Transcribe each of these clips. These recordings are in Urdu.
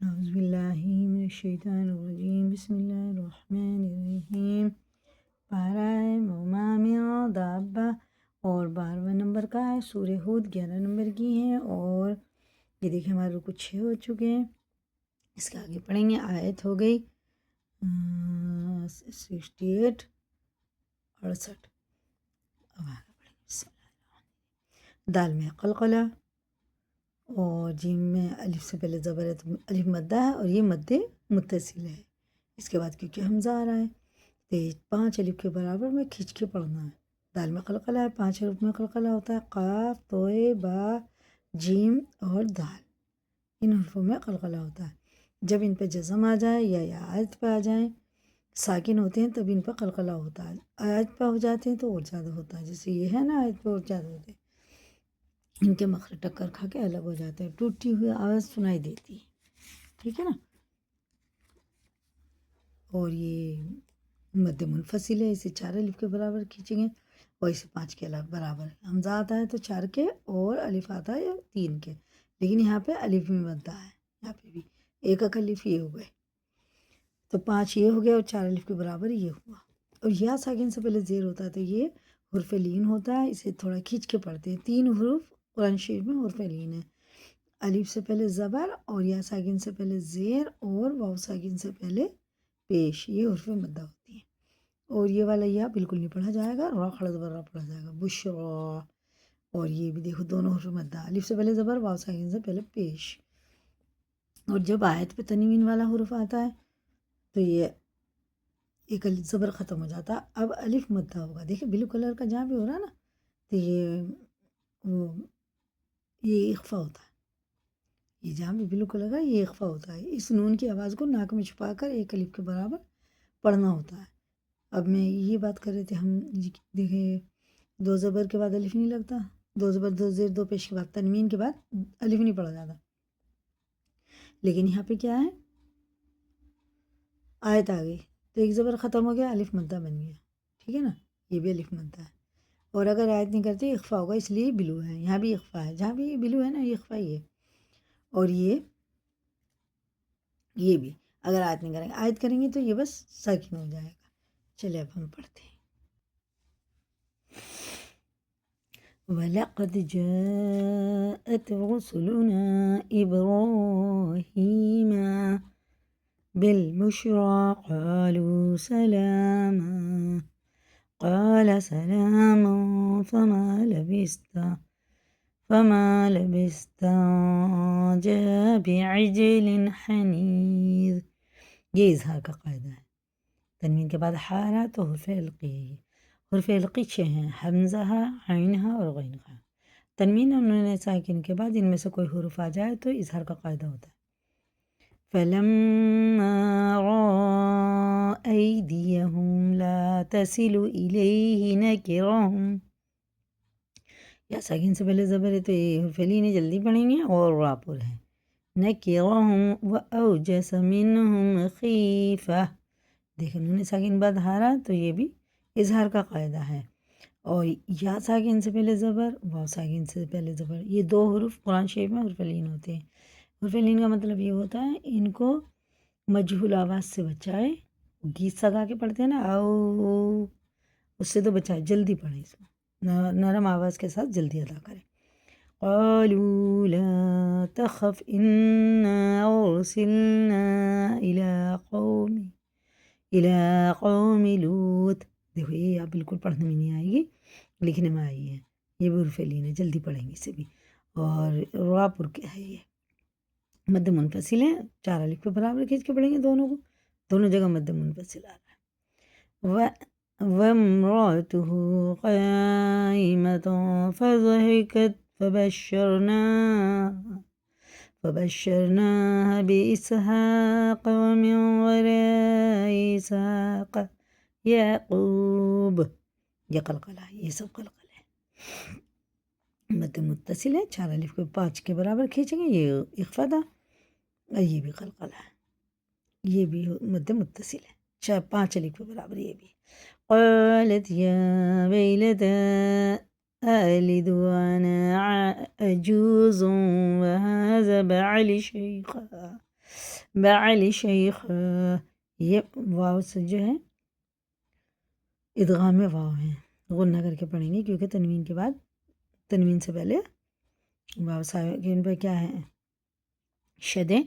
اعوذ باللہ من الشیطان الرجیم، بسم اللہ الرحمن الرحیم۔ پارہ وما من دابہ، اور 12واں نمبر کا ہے۔ سورہ ہود 11 نمبر کی ہے، اور یہ دیکھیں ہمارے رکوع 6 ہو چکے ہیں۔ اس کے آگے پڑھیں گے، آیت ہو گئی 68 68۔ اب آگے پڑھیں گے، بسم اللہ۔ دال میں قلقلہ، اور جیم میں الف سے پہلے زبر ہے تو الف مدہ ہے، اور یہ مد متصل ہے۔ اس کے بعد کیونکہ حمزہ آ رہا ہے تو 5 الف کے برابر میں کھینچ کے پڑھنا ہے۔ دال میں قلقلہ ہے، 5 حروف میں قلقلہ ہوتا ہے، قاف، توئے، با، جیم اور دال، ان حروفوں میں قلقلہ ہوتا ہے۔ جب ان پہ جزم آ جائے یا آیت پہ آ جائیں، ساکن ہوتے ہیں تب ان پہ قلقلہ ہوتا ہے، آیت پہ ہو جاتے ہیں تو اور زیادہ ہوتا ہے، جیسے یہ ہے نا آیت پہ اور زیادہ ہوتے ہیں، ان کے مخرج ٹکر کھا کے الگ ہو جاتے ہیں، ٹوٹتی ہوئی آواز سنائی دیتی ہے، ٹھیک ہے نا۔ اور یہ مد منفصل ہے، اسے 4 الف کے برابر کھینچیں گے، اور اسے 5 کے برابر ہے۔ حمزہ آتا ہے تو 4 کے، اور الف آتا ہے 3 کے، لیکن یہاں پہ الف بھی مدہ ہے، یہاں پہ بھی ایک الف یہ ہو گئے، تو 5 یہ ہو گیا، اور 4 الف کے برابر یہ ہوا۔ اور یا ساکن سے پہلے زیر ہوتا ہے تو یہ حرف لین ہوتا ہے، اسے تھوڑا کھینچ کے پڑھتے ہیں۔ 3 حروف قرآن شریف میں حرف لین ہے، الف سے پہلے زبر، اور یا ساکن سے پہلے زیر، اور واو ساکن سے پہلے پیش، یہ حرف مدہ ہوتی ہیں۔ اور یہ والا یا بالکل نہیں پڑھا جائے گا، را کھڑا زبر را پڑھا جائے گا، بشرا۔ اور یہ بھی دیکھو دونوں حرف مدہ، الف سے پہلے زبر، واو ساکن سے پہلے پیش۔ اور جب آیت پہ تنوین والا حرف آتا ہے تو یہ ایک زبر ختم ہو جاتا، اب الف مدہ ہوگا، دیکھیں بلو کلر کا جہاں بھی ہو رہا ہے نا، تو یہ اخفا ہوتا ہے، یہ جہاں بھی بلو کلر کا یہ اخفا ہوتا ہے، اس نون کی آواز کو ناک میں چھپا کر ایک الف کے برابر پڑھنا ہوتا ہے۔ اب میں یہ بات کر رہے تھے ہم، دیکھیں 2 زبر کے بعد الف نہیں لگتا، 2 زبر 2 زیر 2 پیش کے بعد تنوین کے بعد الف نہیں پڑھا جاتا، لیکن یہاں پہ کیا ہے، آیت آ گئی تو ایک زبر ختم ہو گیا، الف مدہ بن گیا، ٹھیک ہے نا، یہ بھی الف مدہ ہے۔ اور اگر آیت نہیں کرتے اخفا ہوگا، اس لیے بلو ہے، یہاں بھی اخفا ہے، جہاں بھی بلو ہے نا یہ اخفا ہی ہے۔ اور یہ بھی اگر آیت نہیں کریں گے، آیت کریں گے تو یہ بس ساکن ہو جائے گا۔ چلے اب ہم پڑھتے ہیں۔ وَلَقَدْ جَاءَتْ رُسُلُنَا إِبْرَاهِيمَ بِالْبُشْرَىٰ قَالُوا سَلَامًا قَالَ سَلَامٌ فَمَا لَبِثَ أَن جَاءَ بِعِجْلٍ حَنِيذٍ۔ یہ اظہار کا قاعدہ ہے، تنوین کے بعد حارہ تو حرف علقی ہے، حرف علقی 6 ہیں، حمزہ، عینہ اور غینہ۔ تنوین اور نون ساکن کے بعد ان میں سے کوئی حرف آ جائے تو اظہار کا قاعدہ ہوتا ہے۔ فَلَمَّا رَأَىٰ أَيْدِيَهُمْ لَا تَصِلُ إِلَيْهِ نَكِرَهُمْ، یا ساکن سے پہلے زبر ہے تو یہ حرف لین ہے، جلدی پڑھیں گے، اور را پر ہے، نَكِرَهُمْ وَأَوْجَسَ مِنْهُمْ خِیفَةً۔ دیکھیں نون ساکن بعد ہارا تو یہ بھی اظہار کا قاعدہ ہے، اور یا ساکن سے پہلے زبر، واو ساکن سے پہلے زبر، یہ 2 حروف قرآن شریف میں حرف لین ہوتے ہیں۔ حرف لین کا مطلب یہ ہوتا ہے ان کو مجہول آواز سے بچائے، گیت سگا کے پڑھتے ہیں نا، او، اس سے تو بچائے، جلدی پڑھیں، اس میں نرم آواز کے ساتھ جلدی ادا کریں۔ قالوا لا تخف إنا أرسلنا إلى قوم لوط۔ دیکھو یہ آپ بالکل پڑھنے میں نہیں آئے گی، لکھنے میں آئی ہے، یہ بھی حرف لین ہے، جلدی پڑھیں گے اسے بھی۔ اور را پر کیا ہے، یہ مد منفصل ہے، 4 الف کے برابر کھینچ کے پڑھیں گے دونوں کو، دونوں جگہ مد منفصل آ رہا ہے۔ وَامْرَأَتُهُ قَائِمَةٌ فَضَحِكَتْ فبشرناها بإسحاق ومن وراء إسحاق یعقوب۔ یہ قلقلہ ہے، یہ سب قلقلہ ہے، مد متصل ہے، 4 الف کو 5 کے برابر کھینچیں گے، یہ اخفا تھا، اور یہ بھی قلقلہ ہے، یہ بھی مد متصل ہے، 5 الف کے برابر یہ بھی۔ قالت یا ویلتا أَأَلِدُ وَأَنَا عَجُوزٌ وَهَٰذَا بَعْلِي شَيْخًا۔ بعل شیخ، یہ واو سے جو ہے ادغام واو ہیں، غنہ کر کے پڑھیں گے کیونکہ تنوین کے بعد، تنوین سے پہلے واو ساکن پہ کیا ہے شدیں،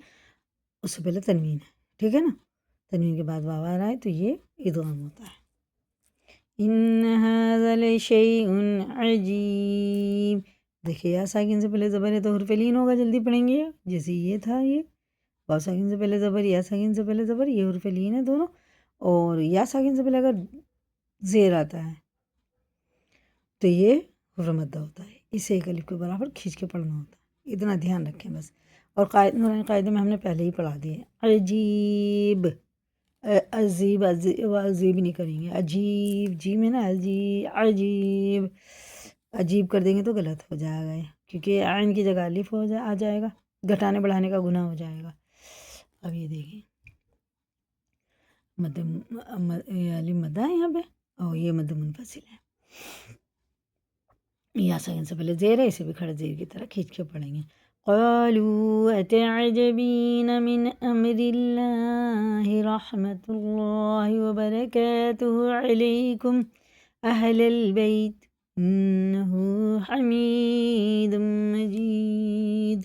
اس سے پہلے تنوین ہے، ٹھیک ہے نا، تنوین کے بعد واو آ رہا ہے تو یہ ادغام ہوتا ہے۔ ان ھذا لشیء عجیب، دیکھیے یا ساکن سے پہلے زبر ہے تو حرف لین ہوگا، جلدی پڑھیں گے، جیسے یہ تھا، یہ واو ساکن سے پہلے زبر، یا ساکن سے پہلے زبر، یہ حرف لین ہے دونوں، اور یا ساکن سے پہلے اگر زیر آتا ہے تو یہ حرف مدہ ہوتا ہے، اسے ایک الف کے برابر کھینچ کے پڑھنا ہوتا ہے، اتنا دھیان رکھیں بس۔ اور نورانی قاعدے میں ہم نے پہلے ہی پڑھا دیے، عجیب، عجیب عجیب نہیں کریں گے، عجیب جی میں نا، عجیب عجیب کر دیں گے تو غلط ہو جائے گا، کیونکہ عین کی جگہ الف آ جائے گا، گھٹانے بڑھانے کا گناہ ہو جائے گا۔ اب یہ دیکھیں مد علی مدہ ہے یہاں پہ، اور یہ مد منفصل ہے، یا ساکن سے پہلے زیر ہے، اسے بھی کھڑے زیر کی طرح کھینچ کے پڑھیں گے۔ قالوا اتعجبین من امر اللہ رحمت اللہ وبرکاتہ علیکم اہل البیت انہ حمید مجید۔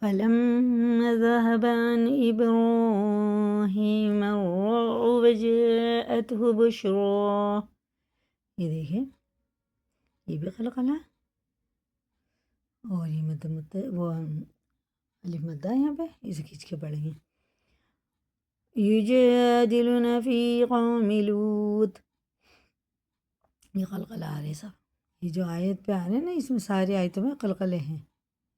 فلما ذهب عن ابراہیم الرعب وجاءته بشرا، یہ دیکھیں یہ بھی قلقلہ، اور یہ وہ الف مدہ ہے یہاں پہ، اسے کھینچ کے پڑھیں گے۔ یجادلنا فی قوم لوط، یہ قلقلہ آ رہے سب، یہ جو آیت پہ آ رہے ہیں نا، اس میں ساری آیتوں میں قلقلے ہیں،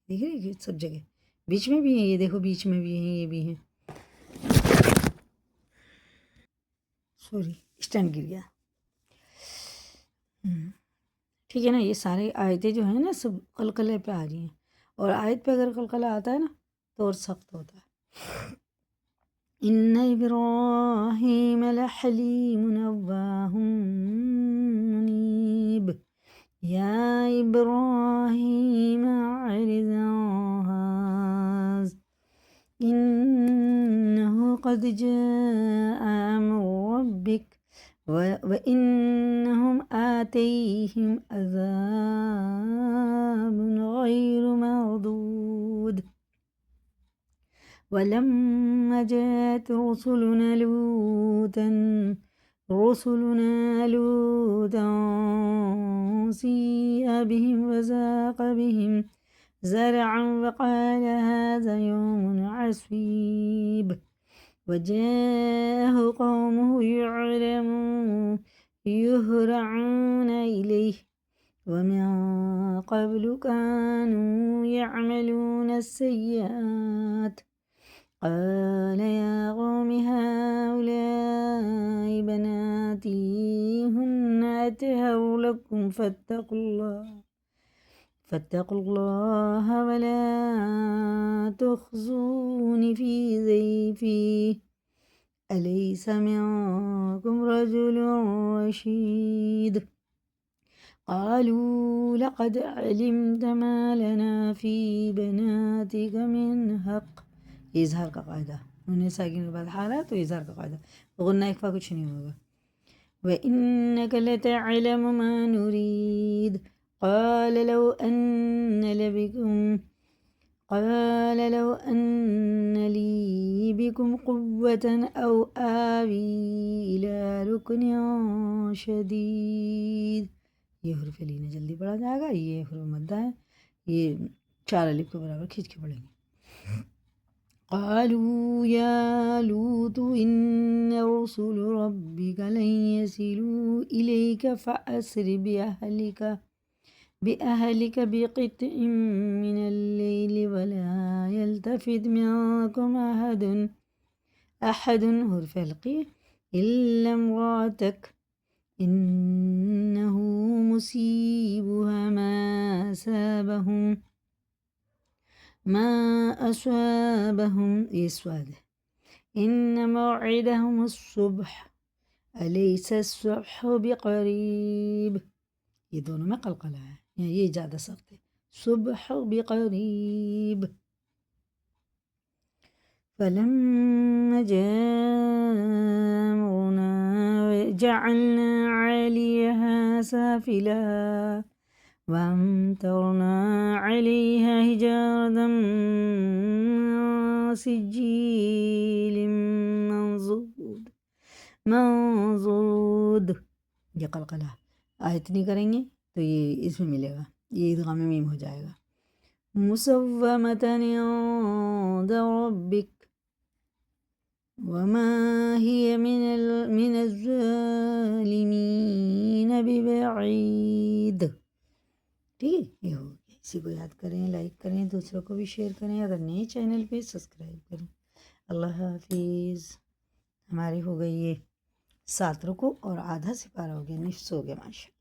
دیکھ رہے ہیں سب جگہ، بیچ میں بھی ہیں، یہ دیکھو بیچ میں بھی ہیں، یہ بھی ہیں، سوری اسٹینڈ گر گیا، ٹھیک ہے نا۔ یہ سارے آیتیں جو ہیں نا سب قلقلے پہ آ رہی ہیں، اور آیت پہ اگر قلقلہ آتا ہے نا تو اور سخت ہوتا ہے۔ ان ابراہیم لحلیم اواه منیب، یا ابراہیم اعرض عن ھذا انہ قد جاء امر ربک وَإِنَّهُمْ آتَيْهِمْ عَذَابٌ غَيْرُ مَرْدُودٍ وَلَمَّا جَاءَتْ رُسُلُنَا لُوطًا سِيءَ بِهِمْ وَضَاقَ بِهِمْ زَرْعًا وَقَالَ هَذَا يَوْمٌ عَصِيبٌ وجاءه قومه يهرعون إليه ومن قبل كانوا يعملون السيئات قال يا قوم هؤلاء بناتي هن أطهر لكم فاتقوا الله ولا تخزوني في ضيفي أليس منكم رجل رشيد قالوا لقد علمت ما لنا في بناتك من حق، یہ اظہار کا قاعدہ، انہوں نے ساکن کے بعد حال ہے تو اظہار کا قاعدہ، غنہ اخفا کچھ نہیں ہوگا۔ وَإِنَّكَ لَتَعْلَمُ مَا نُرِيدُ قال لو أن لي بكم قوة أو آوي إلى ركن شديد، یہ حرف لینا جلدی پڑھا جائے گا، یہ حرف مدہ ہے، یہ 4 الف کے برابر کھینچ کے پڑھیں گے۔ قالوا يا لوط إن رسل ربك لن يصلوا إليك فأسر بأهلك بقطع من الليل ولا يلتفت منكم أحد حرف حلقي إلا امرأتك إنه مصيبها ما أصابهم يسود إن موعدهم الصبح أليس الصبح بقريب، یہ دونوں میں قلقلہ ہے، یہ زیادہ سخت ہے، صبح بقریب۔ فلما جاء أمرنا جعلنا عاليها سافلها وأمطرنا عليها حجارة من سجيل منضود یہ قلقلہ آیت نہیں کریں گے تو یہ اس میں ملے گا، یہ ادغام میم ہو جائے گا۔ مسومۃ عند ربک وما هي من الظالمین ببعید۔ ٹھیک ہے، یہ ہو گیا، اسی کو یاد کریں، لائک کریں، دوسروں کو بھی شیئر کریں، اگر نئے چینل پہ سبسکرائب کریں۔ اللہ حافظ۔ ہماری ہو گئی یہ 7 رکوع اور آدھا سپارہ ہو گیا، نصف ہو گیا ماشاء اللہ۔